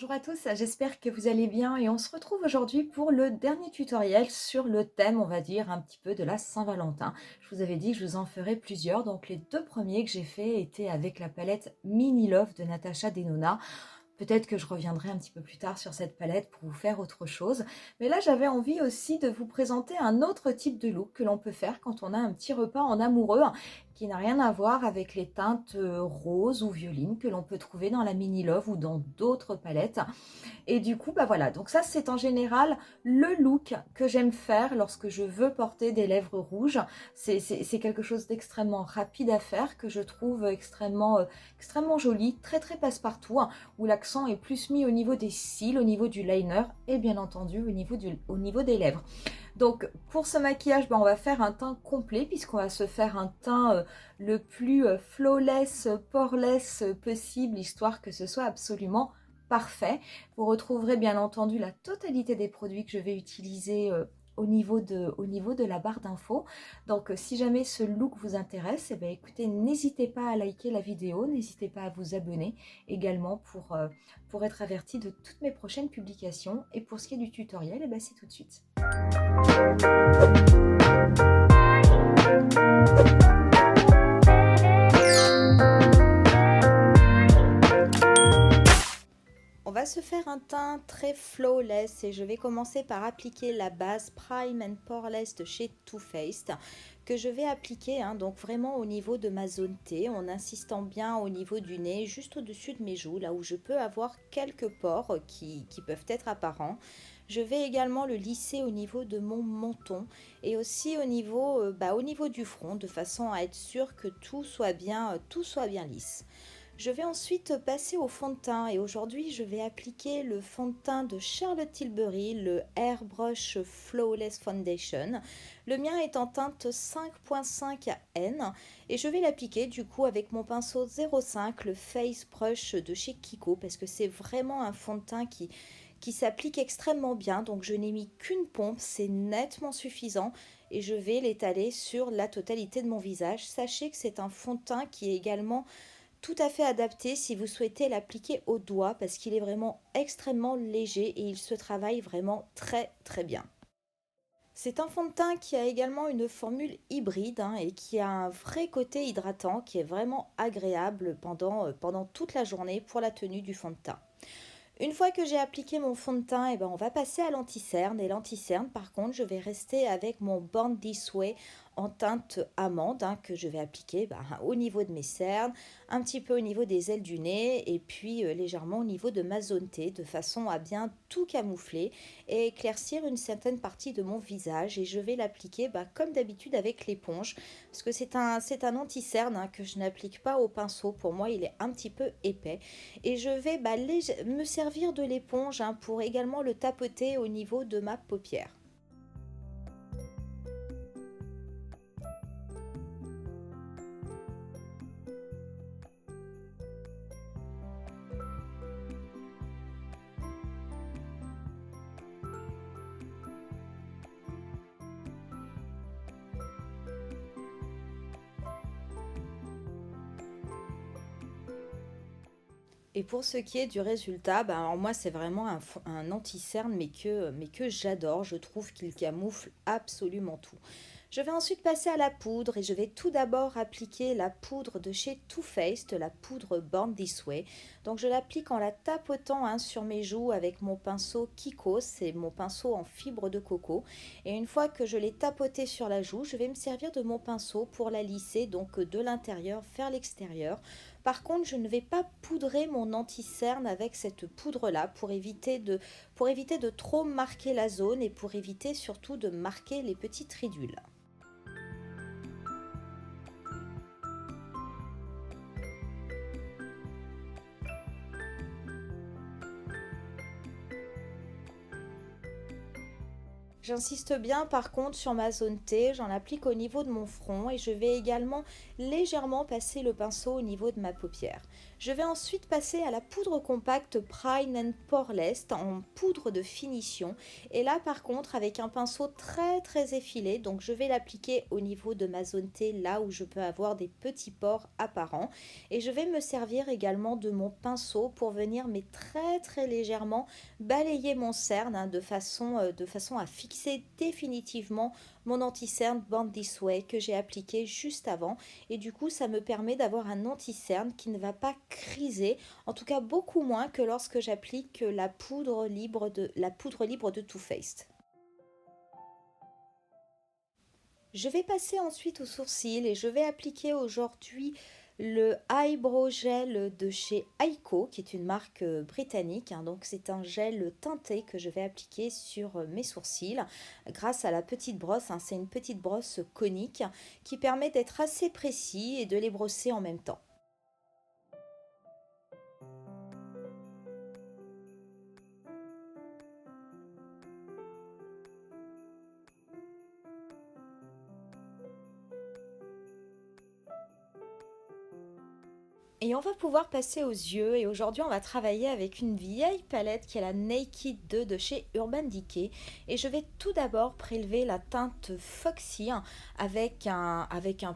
Bonjour à tous, j'espère que vous allez bien et on se retrouve aujourd'hui pour le dernier tutoriel sur le thème, on va dire, un petit peu de la Saint-Valentin. Je vous avais dit que je vous en ferai plusieurs, donc les deux premiers que j'ai fait étaient avec la palette Mini Love de Natasha Denona. Peut-être que je reviendrai un petit peu plus tard sur cette palette pour vous faire autre chose. Mais là, j'avais envie aussi de vous présenter un autre type de look que l'on peut faire quand on a un petit repas en amoureux qui n'a rien à voir avec les teintes roses ou violines que l'on peut trouver dans la Mini Love ou dans d'autres palettes. Et du coup, bah voilà, donc ça c'est en général le look que j'aime faire lorsque je veux porter des lèvres rouges. C'est quelque chose d'extrêmement rapide à faire, que je trouve extrêmement joli, très très passe-partout, hein, où l'accent est plus mis au niveau des cils, au niveau du liner et bien entendu au niveau des lèvres. Donc pour ce maquillage, bah, on va faire un teint complet puisqu'on va se faire un teint le plus flawless, poreless possible, histoire que ce soit absolument parfait. Vous retrouverez bien entendu la totalité des produits que je vais utiliser au niveau de la barre d'infos. Donc si jamais ce look vous intéresse, eh bien, écoutez, n'hésitez pas à liker la vidéo, n'hésitez pas à vous abonner également pour être averti de toutes mes prochaines publications. Et pour ce qui est du tutoriel, eh bien, c'est tout de suite. On va se faire un teint très flawless et je vais commencer par appliquer la base Prime and Poreless de chez Too Faced que je vais appliquer donc vraiment au niveau de ma zone T en insistant bien au niveau du nez, juste au-dessus de mes joues, là où je peux avoir quelques pores qui peuvent être apparents. Je vais également le lisser au niveau de mon menton et aussi au niveau du front de façon à être sûr que tout soit bien lisse. Je vais ensuite passer au fond de teint et aujourd'hui je vais appliquer le fond de teint de Charlotte Tilbury, le Airbrush Flawless Foundation. Le mien est en teinte 5.5 N et je vais l'appliquer du coup avec mon pinceau 05, le Face Brush de chez Kiko, parce que c'est vraiment un fond de teint qui s'applique extrêmement bien. Donc je n'ai mis qu'une pompe, c'est nettement suffisant et je vais l'étaler sur la totalité de mon visage. Sachez que c'est un fond de teint qui est également tout à fait adapté si vous souhaitez l'appliquer au doigt parce qu'il est vraiment extrêmement léger et il se travaille vraiment très très bien. C'est un fond de teint qui a également une formule hybride et qui a un vrai côté hydratant qui est vraiment agréable pendant toute la journée pour la tenue du fond de teint. Une fois que j'ai appliqué mon fond de teint, on va passer à l'anti-cerne. Et l'anti-cerne, par contre, je vais rester avec mon Born This Way en teinte amande que je vais appliquer au niveau de mes cernes, un petit peu au niveau des ailes du nez et puis légèrement au niveau de ma zone T, de façon à bien tout camoufler et éclaircir une certaine partie de mon visage. Et je vais l'appliquer comme d'habitude avec l'éponge, parce que c'est un anti-cerne que je n'applique pas au pinceau. Pour moi, il est un petit peu épais. Et je vais me servir de l'éponge pour également le tapoter au niveau de ma paupière. Et pour ce qui est du résultat, alors moi c'est vraiment un anti-cerne mais que j'adore. Je trouve qu'il camoufle absolument tout. Je vais ensuite passer à la poudre et je vais tout d'abord appliquer la poudre de chez Too Faced, la poudre Born This Way. Donc je l'applique en la tapotant sur mes joues avec mon pinceau Kiko, c'est mon pinceau en fibre de coco. Et une fois que je l'ai tapoté sur la joue, je vais me servir de mon pinceau pour la lisser, donc de l'intérieur vers l'extérieur. Par contre, je ne vais pas poudrer mon anti-cerne avec cette poudre-là pour éviter de trop marquer la zone et pour éviter surtout de marquer les petites ridules. J'insiste bien par contre sur ma zone T, j'en applique au niveau de mon front et je vais également légèrement passer le pinceau au niveau de ma paupière. Je vais ensuite passer à la poudre compacte Prime and Poreless en poudre de finition et là par contre avec un pinceau très effilé, donc je vais l'appliquer au niveau de ma zone T là où je peux avoir des petits pores apparents et je vais me servir également de mon pinceau pour venir mais très légèrement balayer mon cerne hein, de façon à fixer définitivement mon anti-cerne Born This Way que j'ai appliqué juste avant et du coup ça me permet d'avoir un anti-cerne qui ne va pas criser, en tout cas beaucoup moins que lorsque j'applique la poudre libre de Too Faced. Je vais passer ensuite aux sourcils et je vais appliquer aujourd'hui le Eyebrow Gel de chez Aiko, qui est une marque britannique. Hein. Donc c'est un gel teinté que je vais appliquer sur mes sourcils grâce à la petite brosse. Hein. C'est une petite brosse conique qui permet d'être assez précis et de les brosser en même temps. Et on va pouvoir passer aux yeux et aujourd'hui on va travailler avec une vieille palette qui est la Naked 2 de chez Urban Decay et je vais tout d'abord prélever la teinte Foxy hein, avec un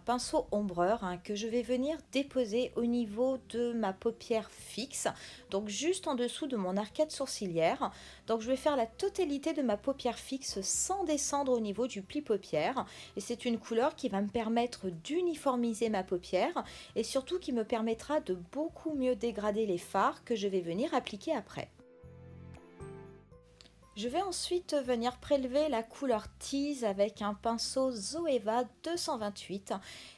pinceau ombreur hein, que je vais venir déposer au niveau de ma paupière fixe, donc juste en dessous de mon arcade sourcilière. Donc je vais faire la totalité de ma paupière fixe sans descendre au niveau du pli paupière et c'est une couleur qui va me permettre d'uniformiser ma paupière et surtout qui me permettra de beaucoup mieux dégrader les fards que je vais venir appliquer après. Je vais ensuite venir prélever la couleur Tease avec un pinceau Zoeva 228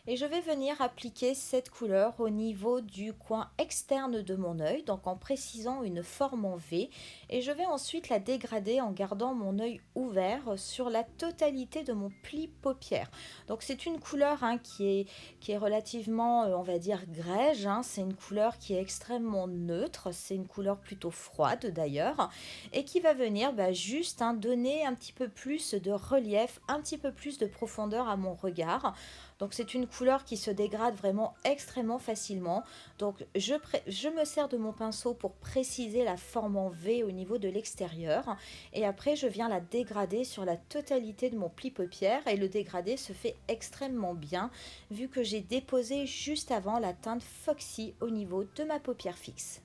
et je vais venir appliquer cette couleur au niveau du coin externe de mon œil, donc en précisant une forme en V et je vais ensuite la dégrader en gardant mon œil ouvert sur la totalité de mon pli paupière. Donc c'est une couleur hein, qui est relativement, on va dire, grège, hein. C'est une couleur qui est extrêmement neutre, c'est une couleur plutôt froide d'ailleurs et qui va venir juste hein, donner un petit peu plus de relief, un petit peu plus de profondeur à mon regard. Donc c'est une couleur qui se dégrade vraiment extrêmement facilement. Donc je me sers de mon pinceau pour préciser la forme en V au niveau de l'extérieur. Et après je viens la dégrader sur la totalité de mon pli paupière. Et le dégradé se fait extrêmement bien vu que j'ai déposé juste avant la teinte Foxy au niveau de ma paupière fixe.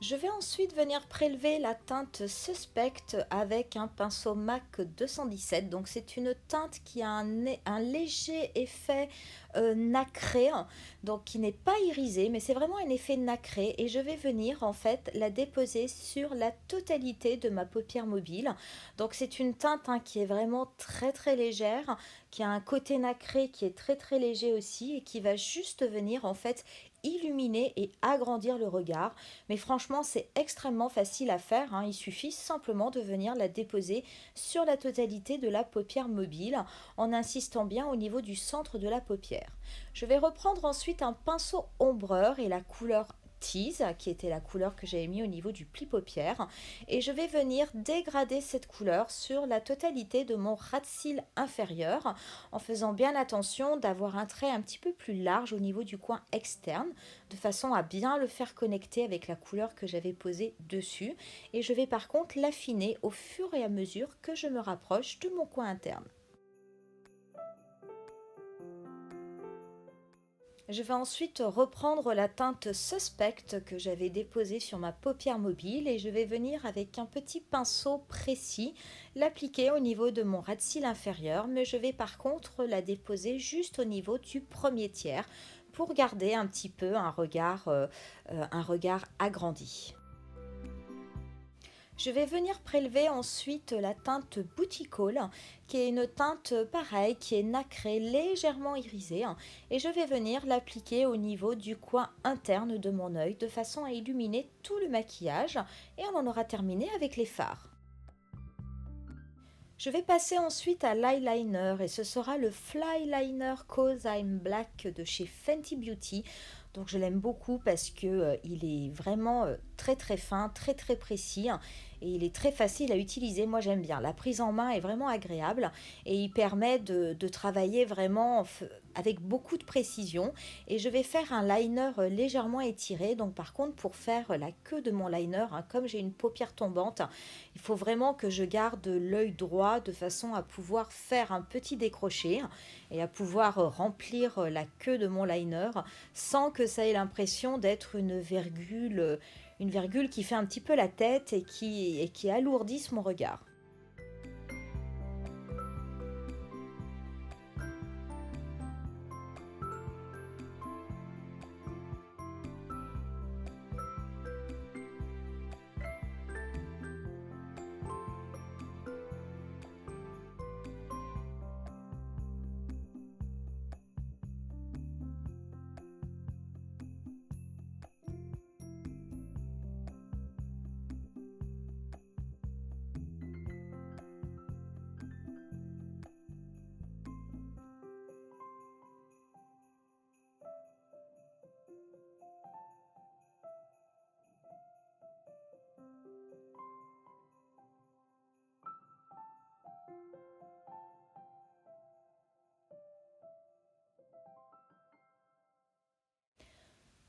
Je vais ensuite venir prélever la teinte Suspect avec un pinceau MAC 217. Donc c'est une teinte qui a un léger effet nacré, donc qui n'est pas irisé, mais c'est vraiment un effet nacré. Et je vais venir en fait la déposer sur la totalité de ma paupière mobile. Donc c'est une teinte hein, qui est vraiment très légère, qui a un côté nacré qui est très léger aussi et qui va juste venir en fait illuminer et agrandir le regard. Mais franchement, c'est extrêmement facile à faire. Hein. Il suffit simplement de venir la déposer sur la totalité de la paupière mobile en insistant bien au niveau du centre de la paupière. Je vais reprendre ensuite un pinceau ombreur et la couleur Tease, qui était la couleur que j'avais mis au niveau du pli paupière, et je vais venir dégrader cette couleur sur la totalité de mon ras de cils inférieur en faisant bien attention d'avoir un trait un petit peu plus large au niveau du coin externe de façon à bien le faire connecter avec la couleur que j'avais posée dessus, et je vais par contre l'affiner au fur et à mesure que je me rapproche de mon coin interne. Je vais ensuite reprendre la teinte Suspect que j'avais déposée sur ma paupière mobile et je vais venir avec un petit pinceau précis l'appliquer au niveau de mon ras de cils inférieur, mais je vais par contre la déposer juste au niveau du premier tiers pour garder un petit peu un regard agrandi. Je vais venir prélever ensuite la teinte Booty Call, qui est une teinte pareille, qui est nacrée, légèrement irisée, hein, et je vais venir l'appliquer au niveau du coin interne de mon œil de façon à illuminer tout le maquillage et on en aura terminé avec les fards. Je vais passer ensuite à l'eyeliner et ce sera le Flyliner Cause I'm Black de chez Fenty Beauty. Donc je l'aime beaucoup parce que il est vraiment très très fin, très très précis, hein, et il est très facile à utiliser. Moi j'aime bien. La prise en main est vraiment agréable et il permet de travailler vraiment avec beaucoup de précision. Et je vais faire un liner légèrement étiré. Donc par contre pour faire la queue de mon liner, hein, comme j'ai une paupière tombante, il faut vraiment que je garde l'œil droit de façon à pouvoir faire un petit décroché et à pouvoir remplir la queue de mon liner sans que ça ait l'impression d'être une virgule qui fait un petit peu la tête et qui alourdisse mon regard.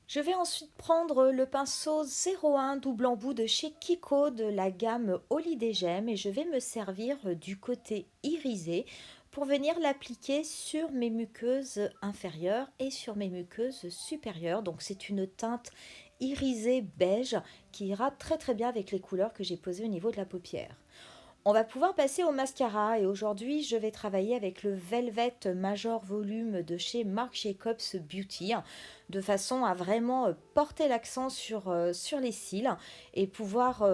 Je vais ensuite prendre le pinceau 01 double embout de chez Kiko de la gamme Holiday Gem et je vais me servir du côté irisé pour venir l'appliquer sur mes muqueuses inférieures et sur mes muqueuses supérieures. Donc c'est une teinte irisée beige qui ira très très bien avec les couleurs que j'ai posées au niveau de la paupière. On va pouvoir passer au mascara et aujourd'hui je vais travailler avec le Velvet Major Volume de chez Marc Jacobs Beauty de façon à vraiment porter l'accent sur les cils et pouvoir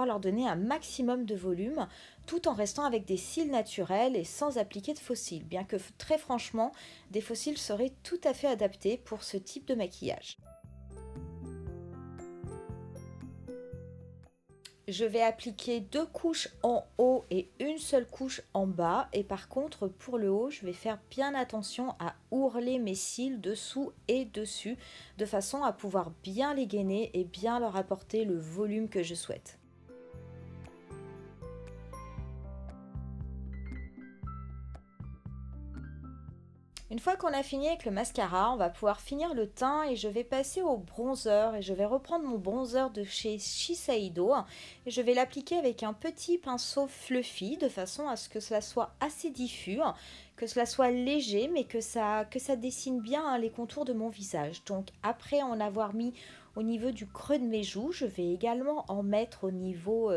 leur donner un maximum de volume tout en restant avec des cils naturels et sans appliquer de faux cils, bien que très franchement des faux cils seraient tout à fait adaptés pour ce type de maquillage. Je vais appliquer deux couches en haut et une seule couche en bas. Et par contre, pour le haut, je vais faire bien attention à ourler mes cils dessous et dessus, de façon à pouvoir bien les gainer et bien leur apporter le volume que je souhaite. Une fois qu'on a fini avec le mascara, on va pouvoir finir le teint et je vais passer au bronzer et je vais reprendre mon bronzer de chez Shiseido et je vais l'appliquer avec un petit pinceau fluffy de façon à ce que cela soit assez diffus, que cela soit léger mais que ça dessine bien les contours de mon visage. Donc après en avoir mis au niveau du creux de mes joues, je vais également en mettre au niveau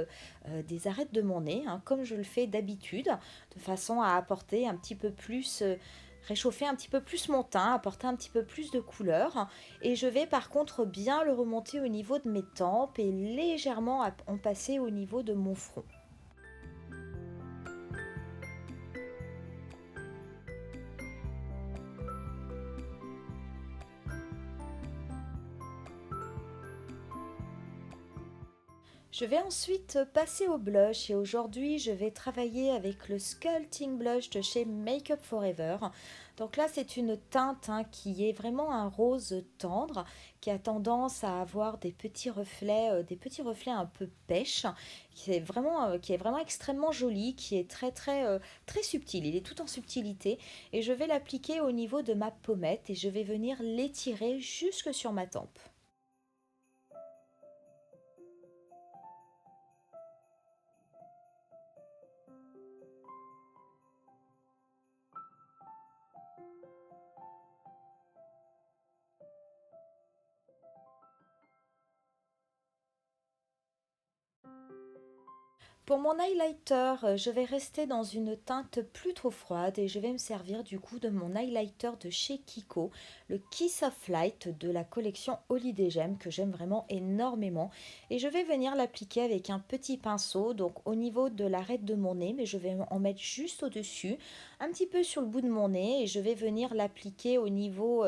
des arêtes de mon nez, hein, comme je le fais d'habitude, de façon à apporter un petit peu plus réchauffer un petit peu plus mon teint, apporter un petit peu plus de couleur. Et je vais par contre bien le remonter au niveau de mes tempes et légèrement en passer au niveau de mon front. Je vais ensuite passer au blush et aujourd'hui je vais travailler avec le Sculpting Blush de chez Makeup Forever. Donc là c'est une teinte qui est vraiment un rose tendre qui a tendance à avoir des petits reflets un peu pêche, qui est vraiment extrêmement joli, qui est très subtil. Il est tout en subtilité et je vais l'appliquer au niveau de ma pommette et je vais venir l'étirer jusque sur ma tempe. Pour mon highlighter, je vais rester dans une teinte plus trop froide et je vais me servir du coup de mon highlighter de chez Kiko, le Kiss of Light de la collection Holiday Gem que j'aime vraiment énormément. Et je vais venir l'appliquer avec un petit pinceau, donc au niveau de l'arête de mon nez, mais je vais en mettre juste au-dessus, un petit peu sur le bout de mon nez et je vais venir l'appliquer au niveau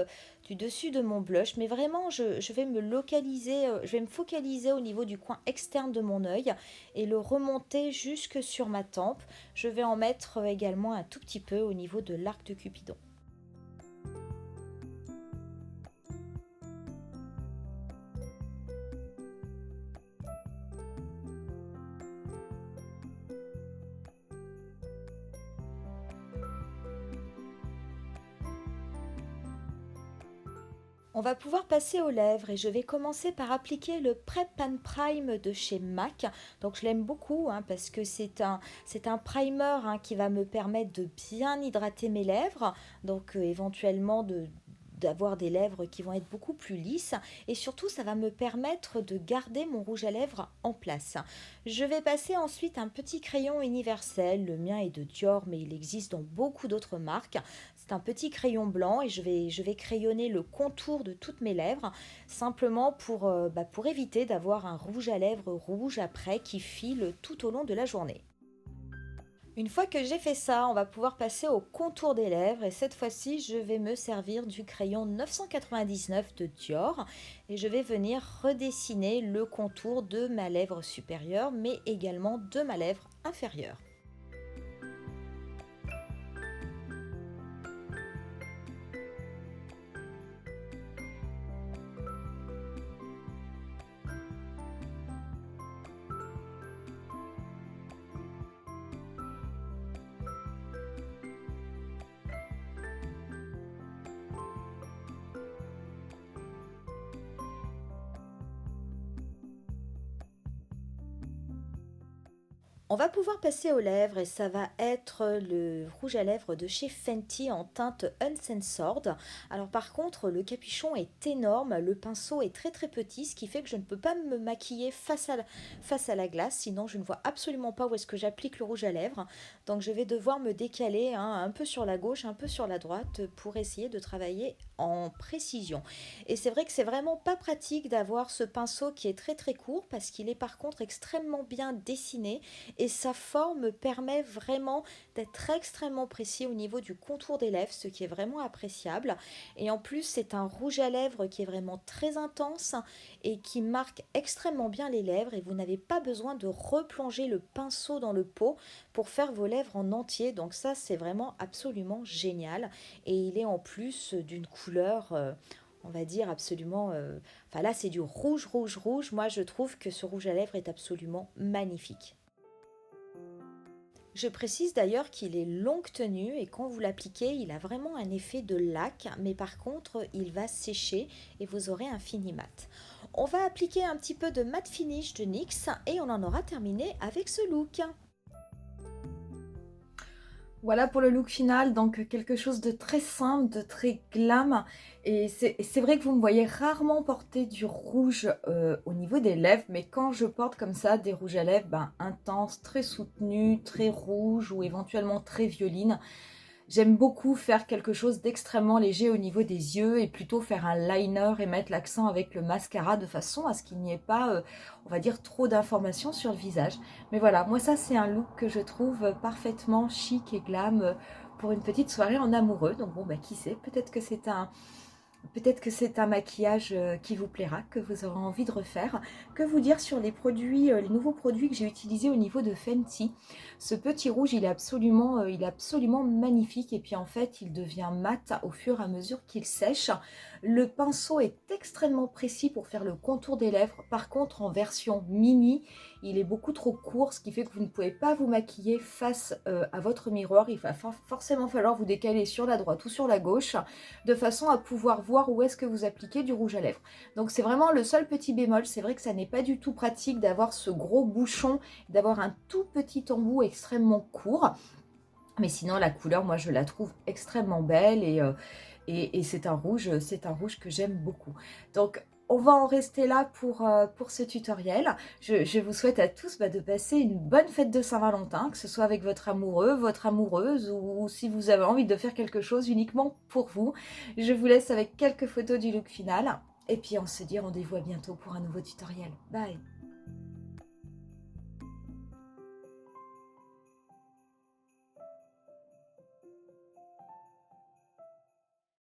du dessus de mon blush. Mais vraiment, je vais me localiser, je vais me focaliser au niveau du coin externe de mon œil et le remonter jusque sur ma tempe. Je vais en mettre également un tout petit peu au niveau de l'arc de Cupidon. On va pouvoir passer aux lèvres et je vais commencer par appliquer le Prep and Prime de chez MAC. Donc je l'aime beaucoup hein, parce que c'est un primer hein, qui va me permettre de bien hydrater mes lèvres. Donc éventuellement d'avoir des lèvres qui vont être beaucoup plus lisses et surtout ça va me permettre de garder mon rouge à lèvres en place. Je vais passer ensuite un petit crayon universel, le mien est de Dior mais il existe dans beaucoup d'autres marques. C'est un petit crayon blanc et je vais crayonner le contour de toutes mes lèvres simplement pour éviter d'avoir un rouge à lèvres rouge après qui file tout au long de la journée. Une fois que j'ai fait ça, on va pouvoir passer au contour des lèvres et cette fois-ci, je vais me servir du crayon 999 de Dior et je vais venir redessiner le contour de ma lèvre supérieure mais également de ma lèvre inférieure. On va pouvoir passer aux lèvres et ça va être le rouge à lèvres de chez Fenty en teinte Uncensored. Alors par contre, le capuchon est énorme, le pinceau est très très petit, ce qui fait que je ne peux pas me maquiller face à la glace, sinon je ne vois absolument pas où est-ce que j'applique le rouge à lèvres. Donc je vais devoir me décaler hein, un peu sur la gauche, un peu sur la droite pour essayer de travailler en précision. Et c'est vrai que c'est vraiment pas pratique d'avoir ce pinceau qui est très très court parce qu'il est par contre extrêmement bien dessiné et sa forme permet vraiment d'être extrêmement précis au niveau du contour des lèvres, ce qui est vraiment appréciable. Et en plus, c'est un rouge à lèvres qui est vraiment très intense et qui marque extrêmement bien les lèvres et vous n'avez pas besoin de replonger le pinceau dans le pot pour faire vos lèvres en entier. Donc ça, c'est vraiment absolument génial et il est en plus d'une couleur on va dire absolument... Enfin là, c'est du rouge, rouge, rouge. Moi, je trouve que ce rouge à lèvres est absolument magnifique. Je précise d'ailleurs qu'il est longue tenue et quand vous l'appliquez, il a vraiment un effet de lac, mais par contre, il va sécher et vous aurez un fini mat. On va appliquer un petit peu de matte finish de NYX et on en aura terminé avec ce look. Voilà pour le look final, donc quelque chose de très simple, de très glam. Et c'est vrai que vous me voyez rarement porter du rouge au niveau des lèvres, mais quand je porte comme ça des rouges à lèvres intenses, très soutenus, très rouges ou éventuellement très violines, j'aime beaucoup faire quelque chose d'extrêmement léger au niveau des yeux et plutôt faire un liner et mettre l'accent avec le mascara de façon à ce qu'il n'y ait pas, on va dire, trop d'informations sur le visage. Mais voilà, moi ça c'est un look que je trouve parfaitement chic et glam pour une petite soirée en amoureux. Donc bon, bah qui sait, peut-être que c'est un maquillage qui vous plaira, que vous aurez envie de refaire. Que vous dire sur les produits, les nouveaux produits que j'ai utilisés au niveau de Fenty. Ce petit rouge, il est absolument magnifique et puis en fait, il devient mat au fur et à mesure qu'il sèche. Le pinceau est extrêmement précis pour faire le contour des lèvres. Par contre, en version mini, il est beaucoup trop court, ce qui fait que vous ne pouvez pas vous maquiller face à votre miroir. Il va forcément falloir vous décaler sur la droite ou sur la gauche de façon à pouvoir voir où est-ce que vous appliquez du rouge à lèvres. Donc c'est vraiment le seul petit bémol. C'est vrai que ça n'est pas du tout pratique d'avoir ce gros bouchon, d'avoir un tout petit embout extrêmement court. Mais sinon, la couleur, moi, je la trouve extrêmement belle et c'est un rouge que j'aime beaucoup. Donc, on va en rester là pour ce tutoriel. Je vous souhaite à tous de passer une bonne fête de Saint-Valentin, que ce soit avec votre amoureux, votre amoureuse ou si vous avez envie de faire quelque chose uniquement pour vous. Je vous laisse avec quelques photos du look final. Et puis, on se dit rendez-vous à bientôt pour un nouveau tutoriel. Bye!